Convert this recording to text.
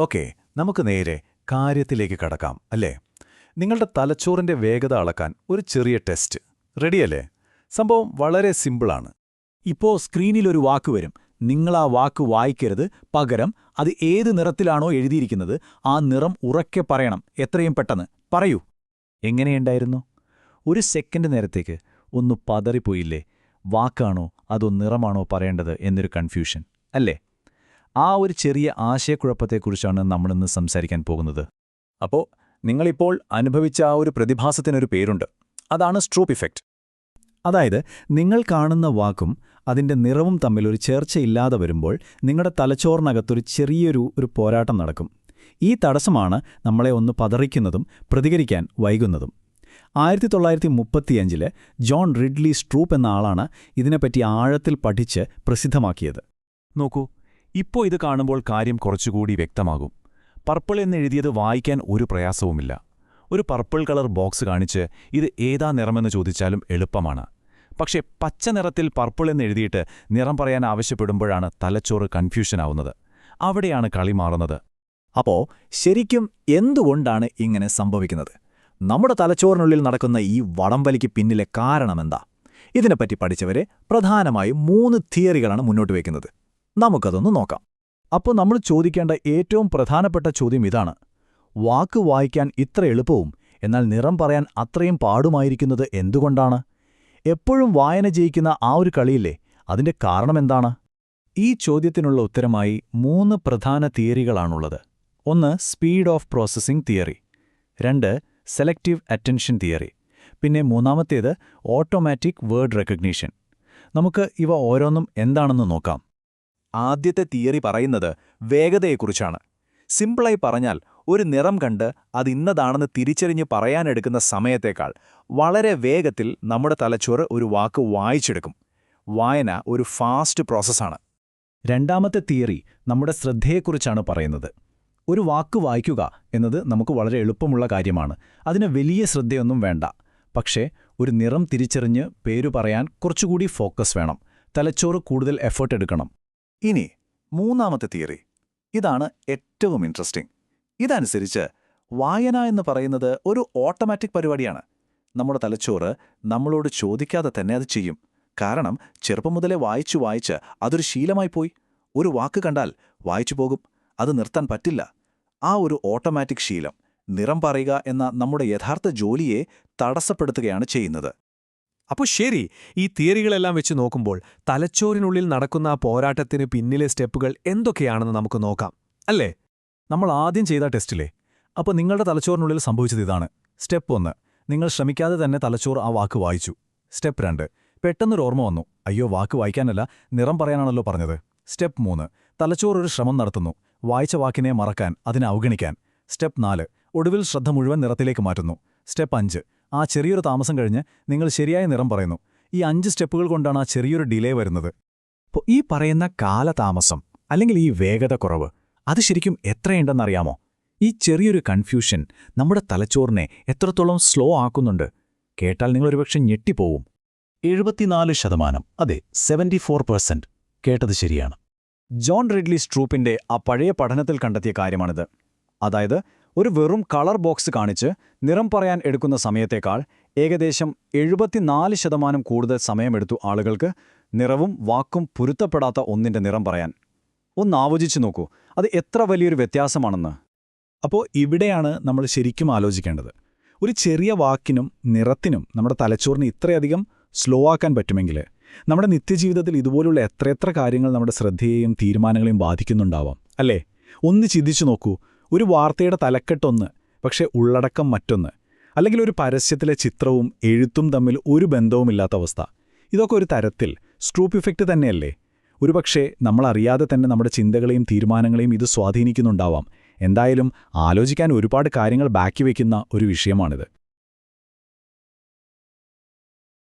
Okay, നമുക്ക് നേരെ കാര്യത്തിലേക്ക് കടക്കാം അല്ലേ? നിങ്ങളുടെ തലച്ചോറിന്റെ വേഗത അളക്കാൻ ഒരു ചെറിയ ടെസ്റ്റ് റെഡിയല്ലേ? സംഭവം വളരെ സിമ്പിളാണ്. ഇപ്പോ സ്ക്രീനിലൊരു വാക്ക് വരും. നിങ്ങൾ ആ വാക്ക് വായിക്കരുത്. പകരം അത് ഏത് നിറത്തിലാണോ എഴുതിയിരിക്കുന്നത് ആ നിറം ഉറക്കെ പറയണം. എത്രയും പെട്ടെന്ന് പറയൂ. എങ്ങനെയുണ്ടായിരുന്നു? ഒരു സെക്കൻഡ് നേരത്തേക്ക് ഒന്ന് പതറിപ്പോയില്ലേ? വാക്കാണോ അതോ നിറമാണോ പറയേണ്ടത് എന്നൊരു കൺഫ്യൂഷൻ അല്ലേ? ആ ഒരു ചെറിയ ആശയക്കുഴപ്പത്തെക്കുറിച്ചാണ് നമ്മളിന്ന് സംസാരിക്കാൻ പോകുന്നത്. അപ്പോൾ നിങ്ങളിപ്പോൾ അനുഭവിച്ച ആ ഒരു പ്രതിഭാസത്തിനൊരു പേരുണ്ട്. അതാണ് സ്ട്രൂപ്പ് ഇഫക്റ്റ്. അതായത് നിങ്ങൾ കാണുന്ന വാക്കും അതിൻ്റെ നിറവും തമ്മിലൊരു ചേർച്ചയില്ലാതെ വരുമ്പോൾ നിങ്ങളുടെ തലച്ചോറിനകത്തൊരു ചെറിയൊരു പോരാട്ടം നടക്കും. ഈ തടസ്സമാണ് നമ്മളെ ഒന്ന് പതറിക്കുന്നതും പ്രതികരിക്കാൻ വൈകുന്നതും. 1935 ജോൺ റിഡ്ലി സ്ട്രൂപ്പ് എന്ന ആളാണ് ഇതിനെപ്പറ്റി ആഴത്തിൽ പഠിച്ച് പ്രസിദ്ധമാക്കിയത്. നോക്കൂ, ഇപ്പോൾ ഇത് കാണുമ്പോൾ കാര്യം കുറച്ചുകൂടി വ്യക്തമാകും. പർപ്പിൾ എന്നെഴുതിയത് വായിക്കാൻ ഒരു പ്രയാസവുമില്ല. ഒരു പർപ്പിൾ കളർ ബോക്സ് കാണിച്ച് ഇത് ഏതാ നിറമെന്ന് ചോദിച്ചാലും എളുപ്പമാണ്. പക്ഷേ പച്ച നിറത്തിൽ പർപ്പിൾ എന്നെഴുതിയിട്ട് നിറം പറയാൻ ആവശ്യപ്പെടുമ്പോഴാണ് തലച്ചോറ് കൺഫ്യൂഷനാവുന്നത്. അവിടെയാണ് കളി മാറുന്നത്. അപ്പോൾ ശരിക്കും എന്തുകൊണ്ടാണ് ഇങ്ങനെ സംഭവിക്കുന്നത്? നമ്മുടെ തലച്ചോറിനുള്ളിൽ നടക്കുന്ന ഈ വടംവലിക്ക് പിന്നിലെ കാരണമെന്താ? ഇതിനെപ്പറ്റി പഠിച്ചവരെ പ്രധാനമായും 3 തിയറികളാണ് മുന്നോട്ട് വയ്ക്കുന്നത്. നമുക്കതൊന്ന് നോക്കാം. അപ്പോൾ നമ്മൾ ചോദിക്കേണ്ട ഏറ്റവും പ്രധാനപ്പെട്ട ചോദ്യം ഇതാണ്: വാക്ക് വായിക്കാൻ ഇത്ര എളുപ്പവും എന്നാൽ നിറം പറയാൻ അത്രയും പാടുമായിരിക്കുന്നത് എന്തുകൊണ്ടാണ്? എപ്പോഴും വായന ജയിക്കുന്ന ആ ഒരു കളിയില്ലേ, അതിന്റെ കാരണമെന്താണ്? ഈ ചോദ്യത്തിനുള്ള ഉത്തരമായി 3 പ്രധാന തിയറികളാണുള്ളത്. 1 speed of processing theory, 2 selective attention theory, പിന്നെ 3ാമത്തേത് ഓട്ടോമാറ്റിക് വേർഡ് റെക്കഗ്നീഷൻ. നമുക്ക് ഇവ ഓരോന്നും എന്താണെന്ന് നോക്കാം. ആദ്യത്തെ തിയറി പറയുന്നത് വേഗതയെക്കുറിച്ചാണ്. സിമ്പിളായി പറഞ്ഞാൽ, ഒരു നിറം കണ്ട് അത് ഇന്നതാണെന്ന് തിരിച്ചറിഞ്ഞ് പറയാനെടുക്കുന്ന സമയത്തേക്കാൾ വളരെ വേഗത്തിൽ നമ്മുടെ തലച്ചോറ് ഒരു വാക്ക് വായിച്ചെടുക്കും. വായന ഒരു ഫാസ്റ്റ് പ്രോസസ്സാണ്. 2ാമത്തെ തിയറി നമ്മുടെ ശ്രദ്ധയെക്കുറിച്ചാണ് പറയുന്നത്. ഒരു വാക്ക് വായിക്കുക എന്നത് നമുക്ക് വളരെ എളുപ്പമുള്ള കാര്യമാണ്. അതിന് വലിയ ശ്രദ്ധയൊന്നും വേണ്ട. പക്ഷേ ഒരു നിറം തിരിച്ചറിഞ്ഞ് പേരു പറയാൻ കുറച്ചുകൂടി ഫോക്കസ് വേണം. തലച്ചോറ് കൂടുതൽ എഫേർട്ട് എടുക്കണം. ഇനി 3ാമത്തെ തിയറി, ഇതാണ് ഏറ്റവും ഇൻട്രസ്റ്റിംഗ്. ഇതനുസരിച്ച് വായന എന്ന് പറയുന്നത് ഒരു ഓട്ടോമാറ്റിക് പരിപാടിയാണ്. നമ്മുടെ തലച്ചോറ് നമ്മളോട് ചോദിക്കാതെ തന്നെ അത് ചെയ്യും. കാരണം ചെറുപ്പം മുതലേ വായിച്ചു വായിച്ച് അതൊരു ശീലമായിപ്പോയി. ഒരു വാക്ക് കണ്ടാൽ വായിച്ചു പോകും, അത് നിർത്താൻ പറ്റില്ല. ആ ഒരു ഓട്ടോമാറ്റിക് ശീലം നിറം പറയുക എന്ന നമ്മുടെ യഥാർത്ഥ ജോലിയെ തടസ്സപ്പെടുത്തുകയാണ് ചെയ്യുന്നത്. അപ്പോൾ ശരി, ഈ തിയറികളെല്ലാം വെച്ച് നോക്കുമ്പോൾ തലച്ചോറിനുള്ളിൽ നടക്കുന്ന ആ പോരാട്ടത്തിന് പിന്നിലെ സ്റ്റെപ്പുകൾ എന്തൊക്കെയാണെന്ന് നമുക്ക് നോക്കാം അല്ലേ? നമ്മൾ ആദ്യം ചെയ്ത ടെസ്റ്റിലെ അപ്പോൾ നിങ്ങളുടെ തലച്ചോറിനുള്ളിൽ സംഭവിച്ചത് ഇതാണ്. സ്റ്റെപ്പ് 1, നിങ്ങൾ ശ്രമിക്കാതെ തന്നെ തലച്ചോറ് ആ വാക്ക് വായിച്ചു. സ്റ്റെപ്പ് 2, പെട്ടെന്നൊരു ഓർമ്മ വന്നു, അയ്യോ വാക്ക് വായിക്കാനല്ല നിറം പറയാനാണല്ലോ പറഞ്ഞത്. സ്റ്റെപ്പ് 3, തലച്ചോറ് ഒരു ശ്രമം നടത്തുന്നു, വായിച്ച വാക്കിനെ മറക്കാൻ, അതിനെ അവഗണിക്കാൻ. സ്റ്റെപ്പ് 4, ഒടുവിൽ ശ്രദ്ധ മുഴുവൻ നിറത്തിലേക്ക് മാറ്റുന്നു. സ്റ്റെപ്പ് 5, ആ ചെറിയൊരു താമസം കഴിഞ്ഞ് നിങ്ങൾ ശരിയായ നിറം പറയുന്നു. ഈ 5 സ്റ്റെപ്പുകൾ കൊണ്ടാണ് ആ ചെറിയൊരു ഡിലേ വരുന്നത്. അപ്പോൾ ഈ പറയുന്ന കാലതാമസം അല്ലെങ്കിൽ ഈ വേഗത കുറവ് അത് ശരിക്കും എത്രയുണ്ടെന്നറിയാമോ? ഈ ചെറിയൊരു കൺഫ്യൂഷൻ നമ്മുടെ തലച്ചോറിനെ എത്രത്തോളം സ്ലോ ആക്കുന്നുണ്ട്? കേട്ടാൽ നിങ്ങളൊരുപക്ഷെ ഞെട്ടിപ്പോവും. 74%, അതെ 74%, കേട്ടത് ശരിയാണ്. ജോൺ റിഡ്ലി സ്ട്രൂപ്പിന്റെ ആ പഴയ പഠനത്തിൽ കണ്ടെത്തിയ കാര്യമാണിത്. അതായത് ഒരു വെറും കളർ ബോക്സ് കാണിച്ച് നിറം പറയാൻ എടുക്കുന്ന സമയത്തേക്കാൾ ഏകദേശം 74% കൂടുതൽ സമയമെടുത്തു ആളുകൾക്ക് നിറവും വാക്കും പൊരുത്തപ്പെടാത്ത ഒന്നിന്റെ നിറം പറയാൻ. ഒന്ന് ആലോചിച്ചു നോക്കൂ, അത് എത്ര വലിയൊരു വ്യത്യാസമാണെന്ന്. അപ്പോൾ ഇവിടെയാണ് നമ്മൾ ശരിക്കും ആലോചിക്കേണ്ടത്. ഒരു ചെറിയ വാക്കിനും നിറത്തിനും നമ്മുടെ തലച്ചോറിന് ഇത്രയധികം സ്ലോ ആക്കാൻ പറ്റുമെങ്കിൽ നമ്മുടെ നിത്യജീവിതത്തിൽ ഇതുപോലുള്ള എത്രയെത്ര കാര്യങ്ങൾ നമ്മുടെ ശ്രദ്ധയെയും തീരുമാനങ്ങളെയും ബാധിക്കുന്നുണ്ടാവാം അല്ലേ? ഒന്ന് ചിന്തിച്ചു നോക്കൂ. ഒരു വാർത്തയുടെ തലക്കെട്ടൊന്ന്, പക്ഷേ ഉള്ളടക്കം മറ്റൊന്ന്. അല്ലെങ്കിൽ ഒരു പരസ്യത്തിലെ ചിത്രവും എഴുത്തും തമ്മിൽ ഒരു ബന്ധവുമില്ലാത്ത അവസ്ഥ. ഇതൊക്കെ ഒരു തരത്തിൽ സ്ട്രൂപ്പ് ഇഫക്റ്റ് തന്നെയല്ലേ? ഒരുപക്ഷേ നമ്മളറിയാതെ തന്നെ നമ്മുടെ ചിന്തകളെയും തീരുമാനങ്ങളെയും ഇത് സ്വാധീനിക്കുന്നുണ്ടാവാം. എന്തായാലും ആലോചിക്കാൻ ഒരുപാട് കാര്യങ്ങൾ ബാക്കി വയ്ക്കുന്ന ഒരു വിഷയമാണിത്.